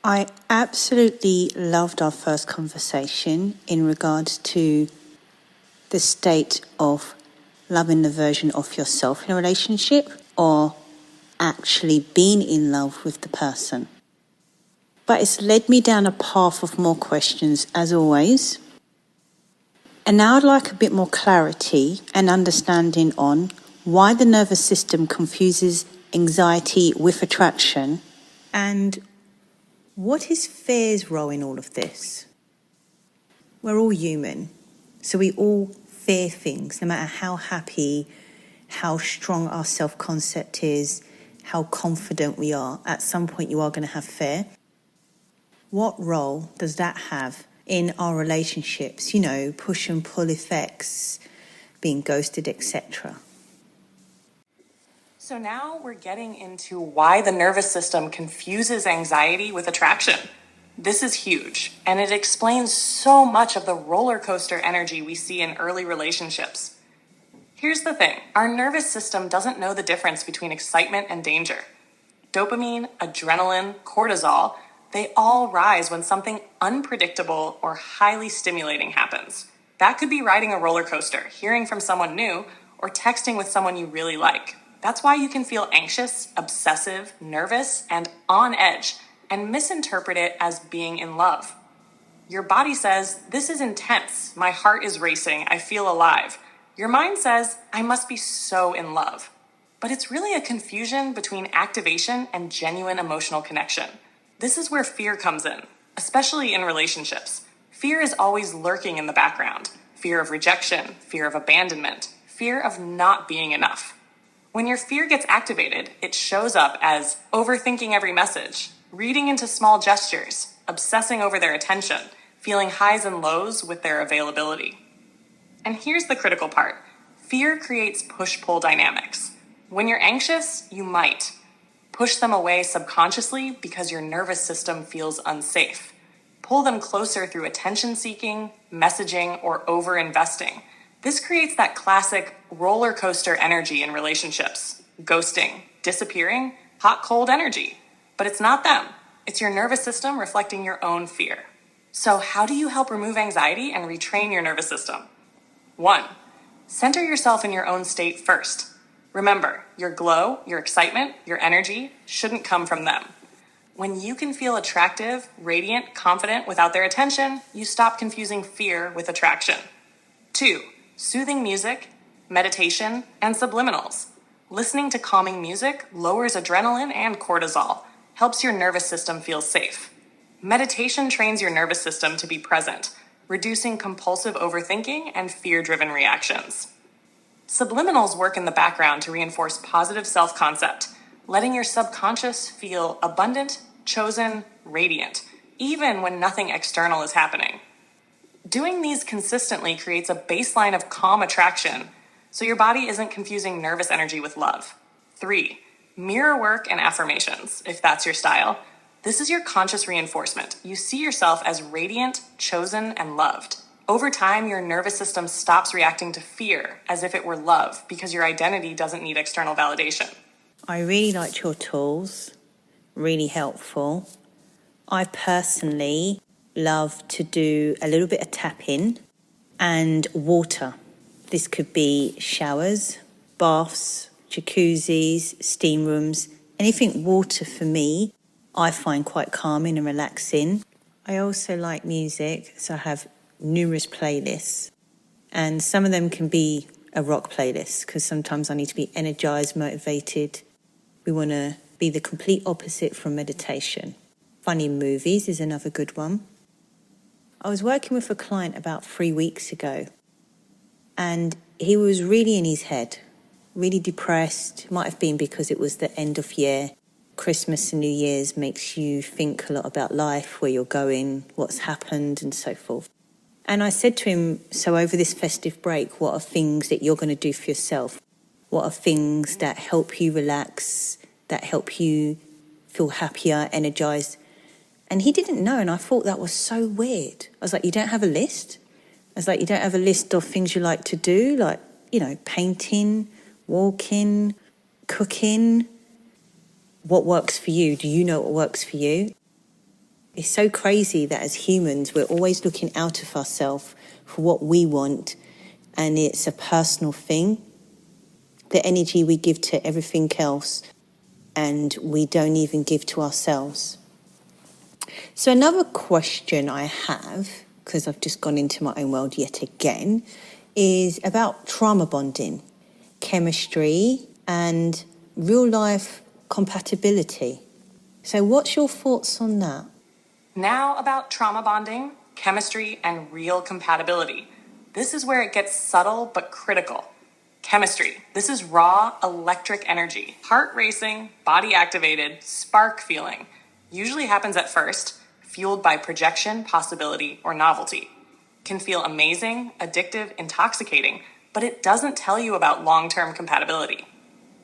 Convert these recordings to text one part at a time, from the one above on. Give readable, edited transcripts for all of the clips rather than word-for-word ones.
I absolutely loved our first conversation in regards to the state of loving the version of yourself in a relationship or actually being in love with the person. But it's led me down a path of more questions, as always. And now I'd like a bit more clarity and understanding on why the nervous system confuses anxiety with attraction, and what is fear's role in all of this? We're all human, so we all fear things, no matter how happy, how strong our self-concept is, how confident we are. At some point you are going to have fear. What role does that have in our relationships? You know, push and pull effects, being ghosted, etc. So now we're getting into why the nervous system confuses anxiety with attraction. This is huge, and it explains so much of the roller coaster energy we see in early relationships. Here's the thing. Our nervous system doesn't know the difference between excitement and danger. Dopamine, adrenaline, cortisol, they all rise when something unpredictable or highly stimulating happens. That could be riding a roller coaster, hearing from someone new, or texting with someone you really like. That's why you can feel anxious, obsessive, nervous, and on edge, and misinterpret it as being in love. Your body says, "This is intense. My heart is racing. I feel alive." Your mind says, "I must be so in love." But it's really a confusion between activation and genuine emotional connection. This is where fear comes in, especially in relationships. Fear is always lurking in the background. Fear of rejection, fear of abandonment, fear of not being enough. When your fear gets activated, it shows up as overthinking every message, reading into small gestures, obsessing over their attention, feeling highs and lows with their availability. And here's the critical part. Fear creates push-pull dynamics. When you're anxious, you might push them away subconsciously because your nervous system feels unsafe. Pull them closer through attention-seeking, messaging, or over-investing. This creates that classic roller coaster energy in relationships. Ghosting, disappearing, hot-cold energy. But it's not them. It's your nervous system reflecting your own fear. So how do you help remove anxiety and retrain your nervous system? 1. Center yourself in your own state first. Remember, your glow, your excitement, your energy shouldn't come from them. When you can feel attractive, radiant, confident without their attention, you stop confusing fear with attraction. 2. Soothing music, meditation, and subliminals. Listening to calming music lowers adrenaline and cortisol, helps your nervous system feel safe. Meditation trains your nervous system to be present, reducing compulsive overthinking and fear-driven reactions. Subliminals work in the background to reinforce positive self-concept, letting your subconscious feel abundant, chosen, radiant, even when nothing external is happening. Doing these consistently creates a baseline of calm attraction, so your body isn't confusing nervous energy with love. 3. Mirror work and affirmations, if that's your style. This is your conscious reinforcement. You see yourself as radiant, chosen, and loved. Over time, your nervous system stops reacting to fear as if it were love because your identity doesn't need external validation. I really liked your tools, really helpful. I personally love to do a little bit of tapping and water. This could be showers, baths, jacuzzis, steam rooms, anything water for me, I find quite calming and relaxing. I also like music, so I have numerous playlists, and some of them can be a rock playlist because sometimes I need to be energized, motivated. We want to be the complete opposite from meditation. Funny movies is another good one. I was working with a client about 3 weeks ago, and he was really in his head, really depressed. Might have been because it was the end of year. Christmas and New Year's makes you think a lot about life, where you're going, what's happened, and so forth. And I said to him, so over this festive break, what are things that you're going to do for yourself? What are things that help you relax, that help you feel happier, energized? And he didn't know, and I thought that was so weird. I was like, you don't have a list? I was like, you don't have a list of things you like to do? Like, you know, painting, walking, cooking. What works for you? Do you know what works for you? It's so crazy that as humans, we're always looking out of ourselves for what we want, and it's a personal thing. The energy we give to everything else, and we don't even give to ourselves. So another question I have, because I've just gone into my own world yet again, is about trauma bonding, chemistry, and real life compatibility. So what's your thoughts on that? Now about trauma bonding, chemistry, and real compatibility. This is where it gets subtle but critical. Chemistry. This is raw electric energy. Heart racing, body activated, spark feeling. Usually happens at first, fueled by projection, possibility, or novelty. Can feel amazing, addictive, intoxicating, but it doesn't tell you about long-term compatibility.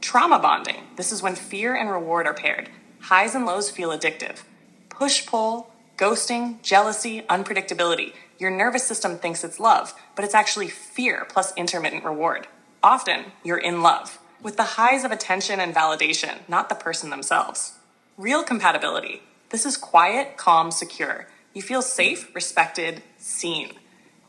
Trauma bonding. This is when fear and reward are paired. Highs and lows feel addictive. Push-pull, ghosting, jealousy, unpredictability. Your nervous system thinks it's love, but it's actually fear plus intermittent reward. Often, you're in love, with the highs of attention and validation, not the person themselves. Real compatibility. This is quiet, calm, secure. You feel safe, respected, seen.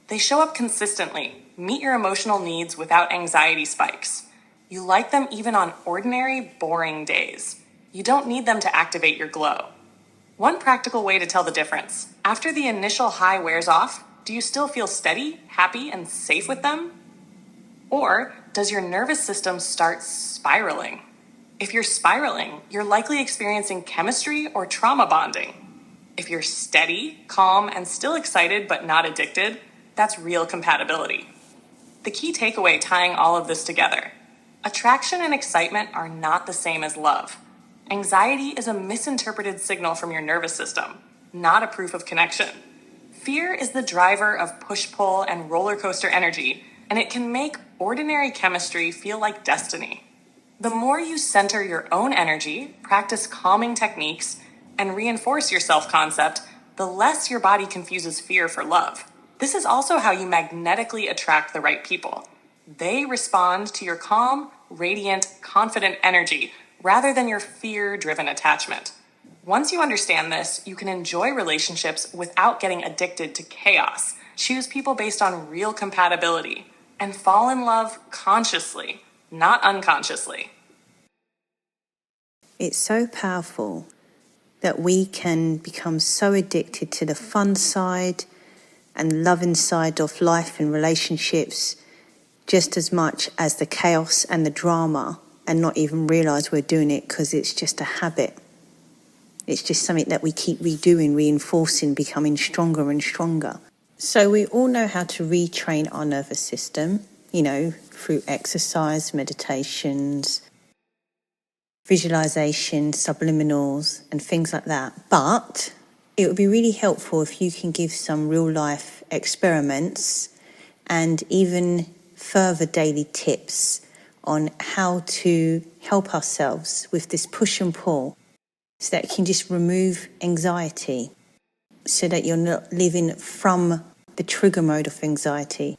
They show up consistently, meet your emotional needs without anxiety spikes. You like them even on ordinary, boring days. You don't need them to activate your glow. One practical way to tell the difference. After the initial high wears off, do you still feel steady, happy, and safe with them? Or does your nervous system start spiraling? If you're spiraling, you're likely experiencing chemistry or trauma bonding. If you're steady, calm, and still excited but not addicted, that's real compatibility. The key takeaway tying all of this together. Attraction and excitement are not the same as love. Anxiety is a misinterpreted signal from your nervous system, not a proof of connection. Fear is the driver of push-pull and roller coaster energy, and it can make ordinary chemistry feel like destiny. The more you center your own energy, practice calming techniques, and reinforce your self-concept, the less your body confuses fear for love. This is also how you magnetically attract the right people. They respond to your calm, radiant, confident energy rather than your fear-driven attachment. Once you understand this, you can enjoy relationships without getting addicted to chaos, choose people based on real compatibility, and fall in love consciously, not unconsciously. It's so powerful that we can become so addicted to the fun side and loving side of life and relationships just as much as the chaos and the drama, and not even realise we're doing it because it's just a habit. It's just something that we keep redoing, reinforcing, becoming stronger and stronger. So we all know how to retrain our nervous system, through exercise, meditations, visualization, subliminals, and things like that. But it would be really helpful if you can give some real life experiments and even further daily tips on how to help ourselves with this push and pull so that it can just remove anxiety, so that you're not living from the trigger mode of anxiety.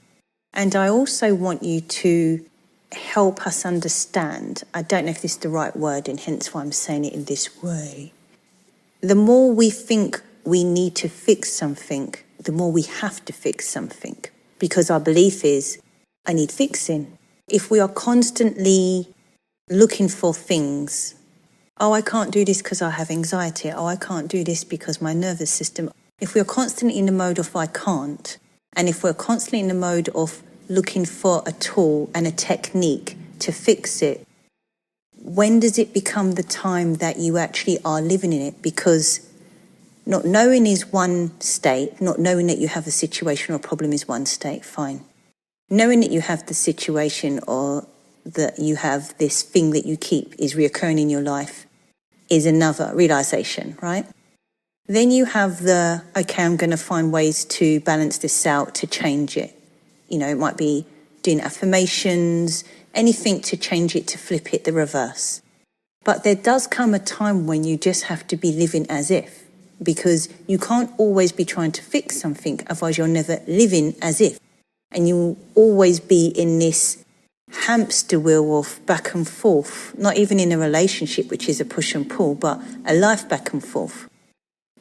And I also want you to help us understand, I don't know if this is the right word, and hence why I'm saying it in this way. The more we think we need to fix something, the more we have to fix something, because our belief is, I need fixing. If we are constantly looking for things, I can't do this because I have anxiety. I can't do this because my nervous system. If we're constantly in the mode of I can't, and if we're constantly in the mode of looking for a tool and a technique to fix it, when does it become the time that you actually are living in it? Because not knowing is one state, not knowing that you have a situation or problem is one state, fine. Knowing that you have the situation or that you have this thing that you keep is reoccurring in your life is another realization, right? Then you have I'm going to find ways to balance this out, to change it. It might be doing affirmations, anything to change it, to flip it, the reverse. But there does come a time when you just have to be living as if, because you can't always be trying to fix something, otherwise you're never living as if. And you'll always be in this hamster wheel of back and forth, not even in a relationship, which is a push and pull, but a life back and forth.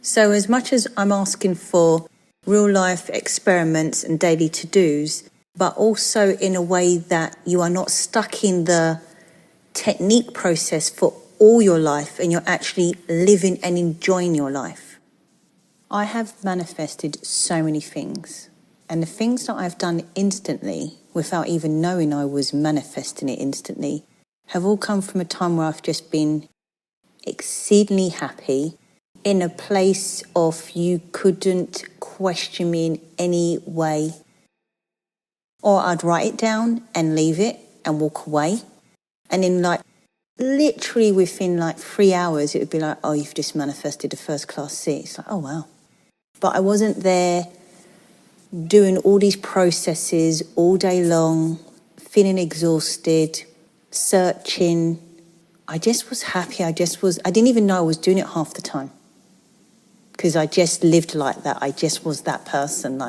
So as much as I'm asking for real life experiments and daily to-dos, but also in a way that you are not stuck in the technique process for all your life and you're actually living and enjoying your life. I have manifested so many things, and the things that I've done instantly without even knowing I was manifesting it instantly have all come from a time where I've just been exceedingly happy, in a place of you couldn't question me in any way. Or I'd write it down and leave it and walk away. And in literally within 3 hours, it would be like, oh, you've just manifested a first class seat. It's like, oh, wow. But I wasn't there doing all these processes all day long, feeling exhausted, searching. I just was happy. I didn't even know I was doing it half the time. Because I just lived like that. I just was that person,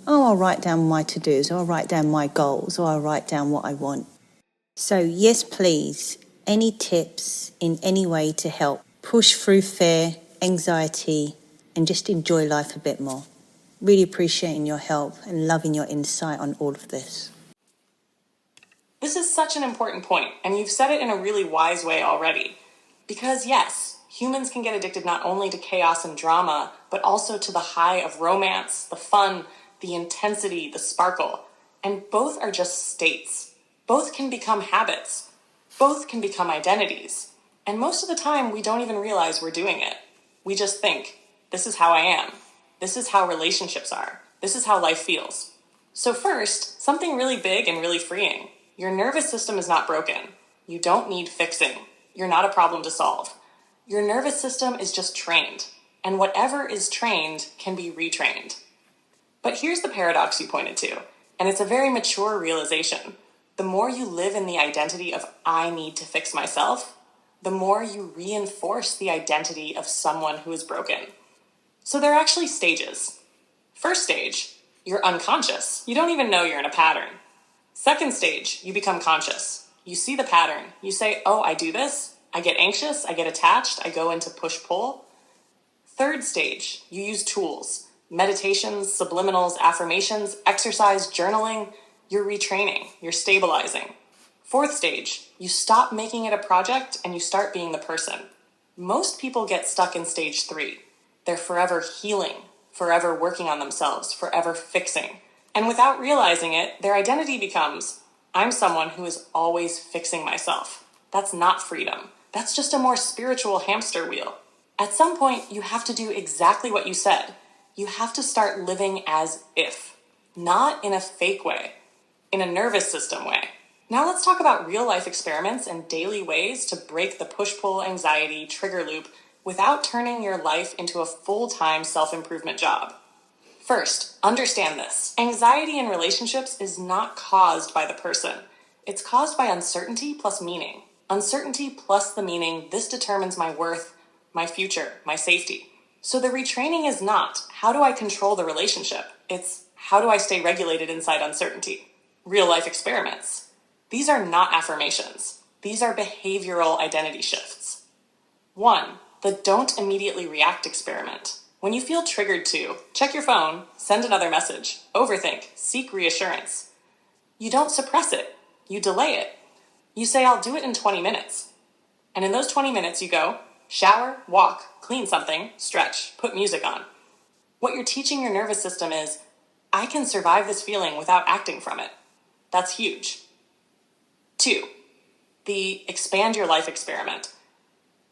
I'll write down my to-dos, or I'll write down my goals, or I'll write down what I want. So yes, please, any tips in any way to help push through fear, anxiety, and just enjoy life a bit more. Really appreciating your help and loving your insight on all of this. This is such an important point, and you've said it in a really wise way already. Because yes, humans can get addicted not only to chaos and drama, but also to the high of romance, the fun, the intensity, the sparkle. And both are just states. Both can become habits. Both can become identities. And most of the time, we don't even realize we're doing it. We just think, this is how I am. This is how relationships are. This is how life feels. So first, something really big and really freeing. Your nervous system is not broken. You don't need fixing. You're not a problem to solve. Your nervous system is just trained, and whatever is trained can be retrained. But here's the paradox you pointed to, and it's a very mature realization. The more you live in the identity of I need to fix myself, the more you reinforce the identity of someone who is broken. So there are actually stages. First stage, you're unconscious. You don't even know you're in a pattern. Second stage, you become conscious. You see the pattern. You say, oh, I do this. I get anxious, I get attached, I go into push-pull. Third stage, you use tools, meditations, subliminals, affirmations, exercise, journaling. You're retraining, you're stabilizing. Fourth stage, you stop making it a project and you start being the person. Most people get stuck in stage 3. They're forever healing, forever working on themselves, forever fixing. And without realizing it, their identity becomes, I'm someone who is always fixing myself. That's not freedom. That's just a more spiritual hamster wheel. At some point, you have to do exactly what you said. You have to start living as if, not in a fake way, in a nervous system way. Now let's talk about real life experiments and daily ways to break the push-pull anxiety trigger loop without turning your life into a full-time self-improvement job. First, understand this. Anxiety in relationships is not caused by the person. It's caused by uncertainty plus meaning. Uncertainty plus the meaning, this determines my worth, my future, my safety. So the retraining is not, how do I control the relationship? It's, how do I stay regulated inside uncertainty? Real life experiments. These are not affirmations. These are behavioral identity shifts. 1, the don't immediately react experiment. When you feel triggered to, check your phone, send another message, overthink, seek reassurance. You don't suppress it. You delay it. You say, I'll do it in 20 minutes. And in those 20 minutes, you go, shower, walk, clean something, stretch, put music on. What you're teaching your nervous system is, I can survive this feeling without acting from it. That's huge. 2, the expand your life experiment.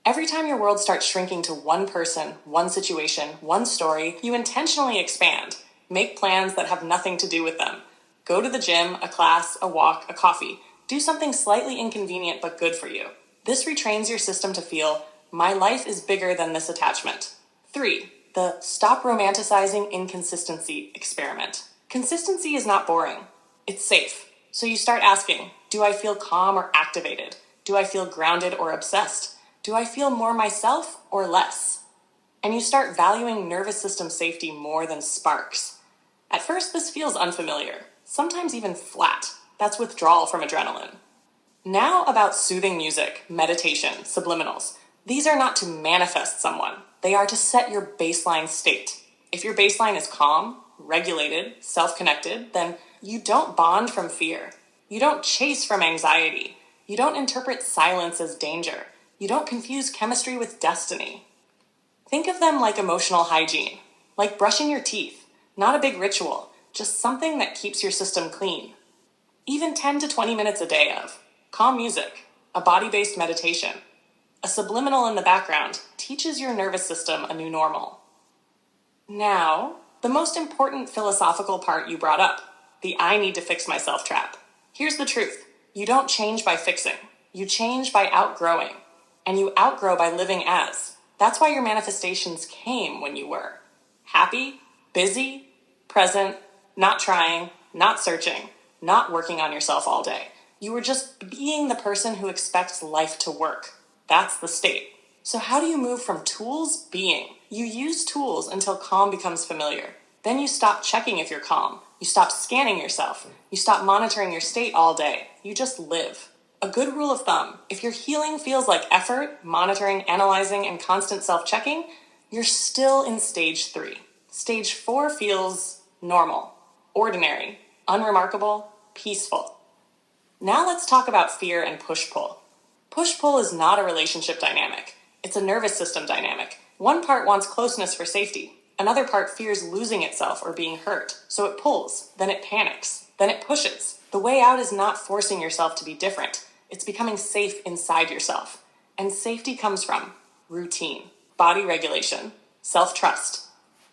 Every time your world starts shrinking to one person, one situation, one story, you intentionally expand. Make plans that have nothing to do with them. Go to the gym, a class, a walk, a coffee. Do something slightly inconvenient but good for you. This retrains your system to feel, my life is bigger than this attachment. 3, the stop romanticizing inconsistency experiment. Consistency is not boring. It's safe. So you start asking, do I feel calm or activated? Do I feel grounded or obsessed? Do I feel more myself or less? And you start valuing nervous system safety more than sparks. At first, this feels unfamiliar, sometimes even flat. That's withdrawal from adrenaline. Now about soothing music, meditation, subliminals. These are not to manifest someone. They are to set your baseline state. If your baseline is calm, regulated, self-connected, then you don't bond from fear. You don't chase from anxiety. You don't interpret silence as danger. You don't confuse chemistry with destiny. Think of them like emotional hygiene, like brushing your teeth, not a big ritual, just something that keeps your system clean. Even 10 to 20 minutes a day of calm music, a body-based meditation, a subliminal in the background teaches your nervous system a new normal. Now, the most important philosophical part you brought up, the I need to fix myself trap. Here's the truth. You don't change by fixing. You change by outgrowing. And you outgrow by living as. That's why your manifestations came when you were happy, busy, present, not trying, not searching, not working on yourself all day. You were just being the person who expects life to work. That's the state. So how do you move from tools, being? You use tools until calm becomes familiar. Then you stop checking if you're calm. You stop scanning yourself. You stop monitoring your state all day. You just live. A good rule of thumb, if your healing feels like effort, monitoring, analyzing, and constant self-checking, you're still in stage 3. Stage 4 feels normal, ordinary, unremarkable, peaceful. Now let's talk about fear and push-pull. Push-pull is not a relationship dynamic. It's a nervous system dynamic. One part wants closeness for safety. Another part fears losing itself or being hurt. So it pulls, then it panics, then it pushes. The way out is not forcing yourself to be different. It's becoming safe inside yourself. And safety comes from routine, body regulation, self-trust,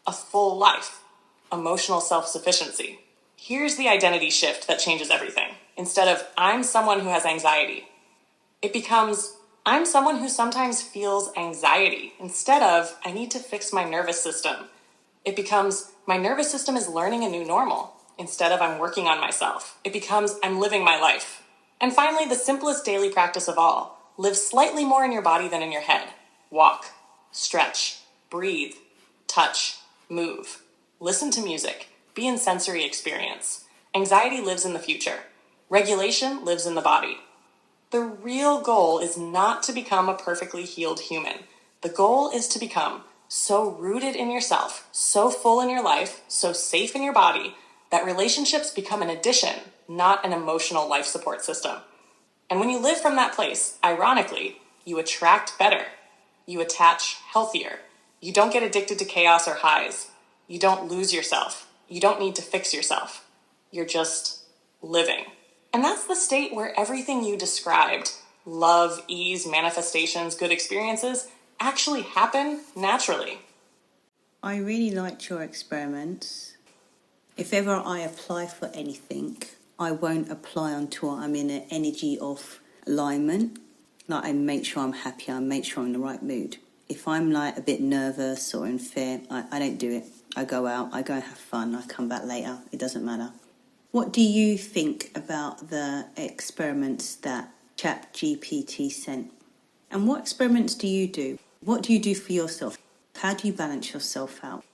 a full life, emotional self-sufficiency. Here's the identity shift that changes everything. Instead of, I'm someone who has anxiety, it becomes, I'm someone who sometimes feels anxiety. Instead of, I need to fix my nervous system, it becomes, my nervous system is learning a new normal. Instead of, I'm working on myself, it becomes, I'm living my life. And finally, the simplest daily practice of all, live slightly more in your body than in your head. Walk, stretch, breathe, touch, move. Listen to music. Be in sensory experience. Anxiety lives in the future. Regulation lives in the body. The real goal is not to become a perfectly healed human. The goal is to become so rooted in yourself, so full in your life, so safe in your body, that relationships become an addition, not an emotional life support system. And when you live from that place, ironically, you attract better. You attach healthier. You don't get addicted to chaos or highs. You don't lose yourself. You don't need to fix yourself. You're just living. And that's the state where everything you described, love, ease, manifestations, good experiences, actually happen naturally. I really liked your experiments. If ever I apply for anything, I won't apply until I'm in an energy of alignment. Like, I make sure I'm happy, I make sure I'm in the right mood. If I'm like a bit nervous or in fear, I don't do it. I go out, I go and have fun, I come back later, it doesn't matter. What do you think about the experiments that ChatGPT sent? And what experiments do you do? What do you do for yourself? How do you balance yourself out?